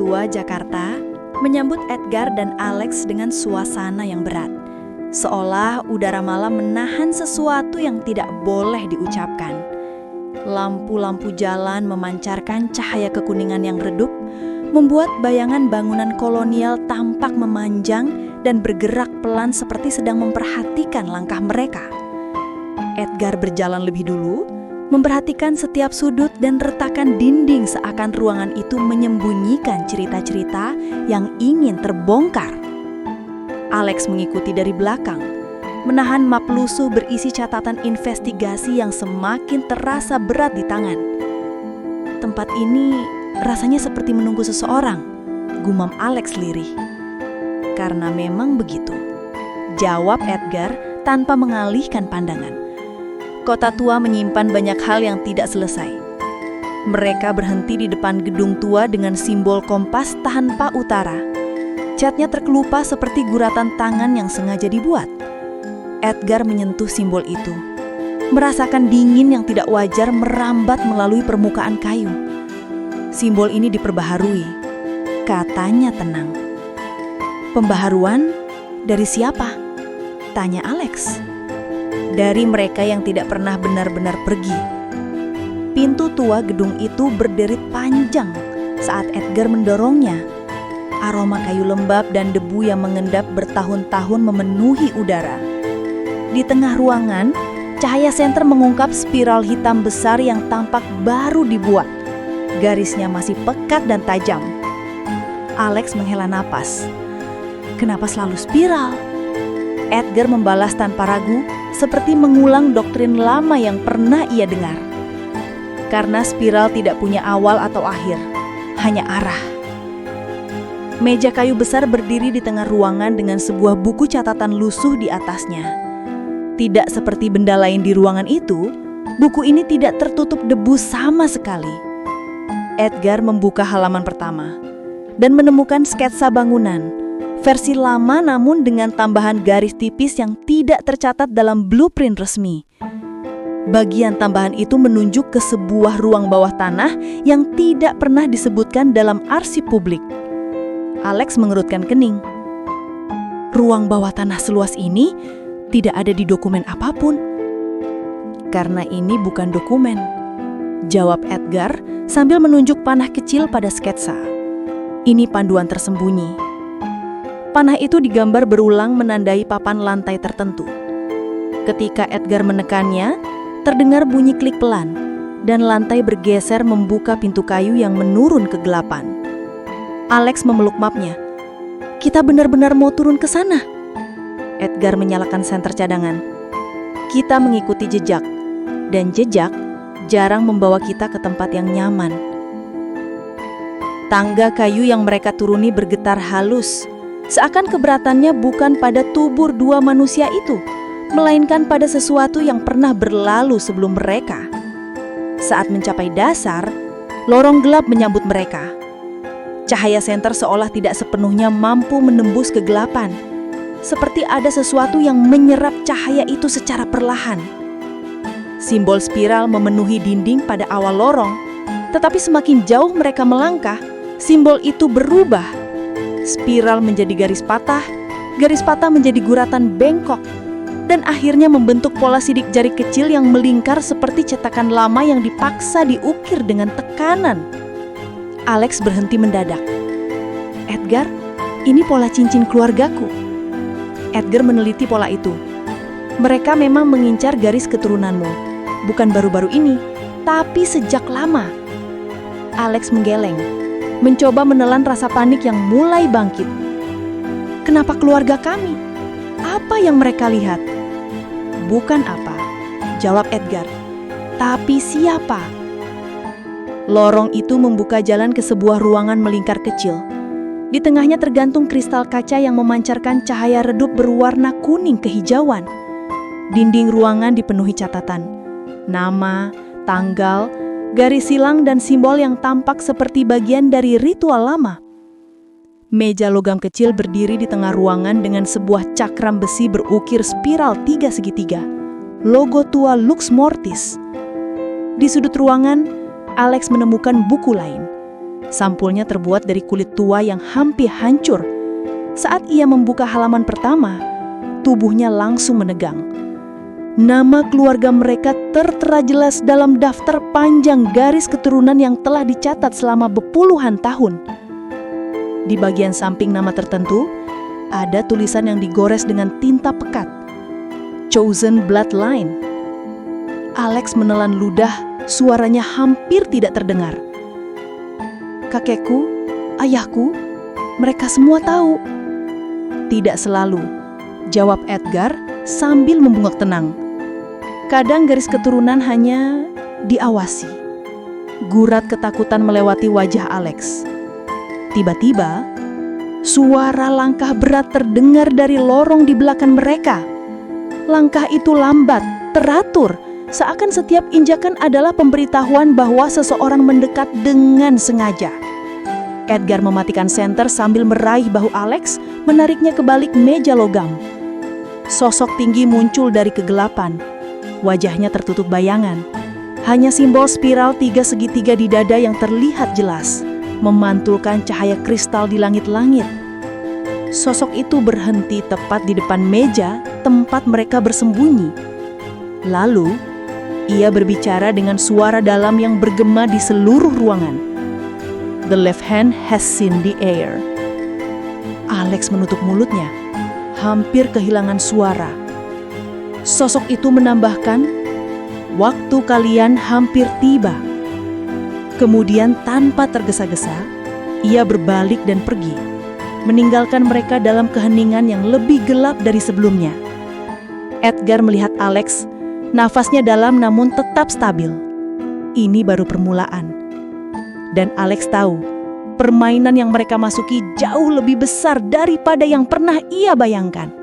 Tua, Jakarta, menyambut Edgar dan Alex dengan suasana yang berat. Seolah udara malam menahan sesuatu yang tidak boleh diucapkan. Lampu-lampu jalan memancarkan cahaya kekuningan yang redup, membuat bayangan bangunan kolonial tampak memanjang dan bergerak pelan seperti sedang memperhatikan langkah mereka. Edgar berjalan lebih dulu, memperhatikan setiap sudut dan retakan dinding seakan ruangan itu menyembunyikan cerita-cerita yang ingin terbongkar. Alex mengikuti dari belakang, menahan map lusuh berisi catatan investigasi yang semakin terasa berat di tangan. Tempat ini rasanya seperti menunggu seseorang, gumam Alex lirih. Karena memang begitu, jawab Edgar tanpa mengalihkan pandangan. Kota tua menyimpan banyak hal yang tidak selesai. Mereka berhenti di depan gedung tua dengan simbol kompas tanpa utara. Catnya terkelupas seperti guratan tangan yang sengaja dibuat. Edgar menyentuh simbol itu, merasakan dingin yang tidak wajar merambat melalui permukaan kayu. Simbol ini diperbaharui, katanya tenang. Pembaharuan dari siapa? Tanya Alex. Dari mereka yang tidak pernah benar-benar pergi. Pintu tua gedung itu berderit panjang saat Edgar mendorongnya. Aroma kayu lembab dan debu yang mengendap bertahun-tahun memenuhi udara. Di tengah ruangan, cahaya senter mengungkap spiral hitam besar yang tampak baru dibuat. Garisnya masih pekat dan tajam. Alex menghela napas. Kenapa selalu spiral? Edgar membalas tanpa ragu, seperti mengulang doktrin lama yang pernah ia dengar. Karena spiral tidak punya awal atau akhir, hanya arah. Meja kayu besar berdiri di tengah ruangan dengan sebuah buku catatan lusuh di atasnya. Tidak seperti benda lain di ruangan itu, buku ini tidak tertutup debu sama sekali. Edgar membuka halaman pertama dan menemukan sketsa bangunan, versi lama namun dengan tambahan garis tipis yang tidak tercatat dalam blueprint resmi. Bagian tambahan itu menunjuk ke sebuah ruang bawah tanah yang tidak pernah disebutkan dalam arsip publik. Alex mengerutkan kening. Ruang bawah tanah seluas ini tidak ada di dokumen apapun. Karena ini bukan dokumen, jawab Edgar sambil menunjuk panah kecil pada sketsa. Ini panduan tersembunyi. Panah itu digambar berulang menandai papan lantai tertentu. Ketika Edgar menekannya, terdengar bunyi klik pelan, dan lantai bergeser membuka pintu kayu yang menurun kegelapan. Alex memeluk mapnya. Kita benar-benar mau turun ke sana. Edgar menyalakan senter cadangan. Kita mengikuti jejak, dan jejak jarang membawa kita ke tempat yang nyaman. Tangga kayu yang mereka turuni bergetar halus, seakan keberatannya bukan pada tubuh dua manusia itu, melainkan pada sesuatu yang pernah berlalu sebelum mereka. Saat mencapai dasar, lorong gelap menyambut mereka. Cahaya senter seolah tidak sepenuhnya mampu menembus kegelapan, seperti ada sesuatu yang menyerap cahaya itu secara perlahan. Simbol spiral memenuhi dinding pada awal lorong, tetapi semakin jauh mereka melangkah, simbol itu berubah. Spiral menjadi garis patah menjadi guratan bengkok, dan akhirnya membentuk pola sidik jari kecil yang melingkar seperti cetakan lama yang dipaksa diukir dengan tekanan. Alex berhenti mendadak. Edgar, ini pola cincin keluargaku. Edgar meneliti pola itu. Mereka memang mengincar garis keturunanmu, bukan baru-baru ini, tapi sejak lama. Alex menggeleng, mencoba menelan rasa panik yang mulai bangkit. Kenapa keluarga kami? Apa yang mereka lihat? Bukan apa, jawab Edgar. Tapi siapa? Lorong itu membuka jalan ke sebuah ruangan melingkar kecil. Di tengahnya tergantung kristal kaca yang memancarkan cahaya redup berwarna kuning kehijauan. Dinding ruangan dipenuhi catatan, nama, tanggal, garis silang dan simbol yang tampak seperti bagian dari ritual lama. Meja logam kecil berdiri di tengah ruangan dengan sebuah cakram besi berukir spiral 3 segitiga. Logo tua Lux Mortis. Di sudut ruangan, Alex menemukan buku lain. Sampulnya terbuat dari kulit tua yang hampir hancur. Saat ia membuka halaman pertama, tubuhnya langsung menegang. Nama keluarga mereka tertera jelas dalam daftar panjang garis keturunan yang telah dicatat selama berpuluhan tahun. Di bagian samping nama tertentu, ada tulisan yang digores dengan tinta pekat. Chosen Bloodline. Alex menelan ludah, suaranya hampir tidak terdengar. Kakekku, ayahku, mereka semua tahu. Tidak selalu, jawab Edgar sambil membungkuk tenang. Kadang garis keturunan hanya diawasi. Gurat ketakutan melewati wajah Alex. Tiba-tiba, suara langkah berat terdengar dari lorong di belakang mereka. Langkah itu lambat, teratur, seakan setiap injakan adalah pemberitahuan bahwa seseorang mendekat dengan sengaja. Edgar mematikan senter sambil meraih bahu Alex, menariknya ke balik meja logam. Sosok tinggi muncul dari kegelapan. Wajahnya tertutup bayangan. Hanya simbol spiral 3 segitiga di dada yang terlihat jelas, memantulkan cahaya kristal di langit-langit. Sosok itu berhenti tepat di depan meja tempat mereka bersembunyi. Lalu, ia berbicara dengan suara dalam yang bergema di seluruh ruangan. The left hand has seen the air. Alex menutup mulutnya, hampir kehilangan suara. Sosok itu menambahkan, waktu kalian hampir tiba. Kemudian tanpa tergesa-gesa, ia berbalik dan pergi, meninggalkan mereka dalam keheningan yang lebih gelap dari sebelumnya. Edgar melihat Alex, nafasnya dalam namun tetap stabil. Ini baru permulaan. Dan Alex tahu, permainan yang mereka masuki jauh lebih besar daripada yang pernah ia bayangkan.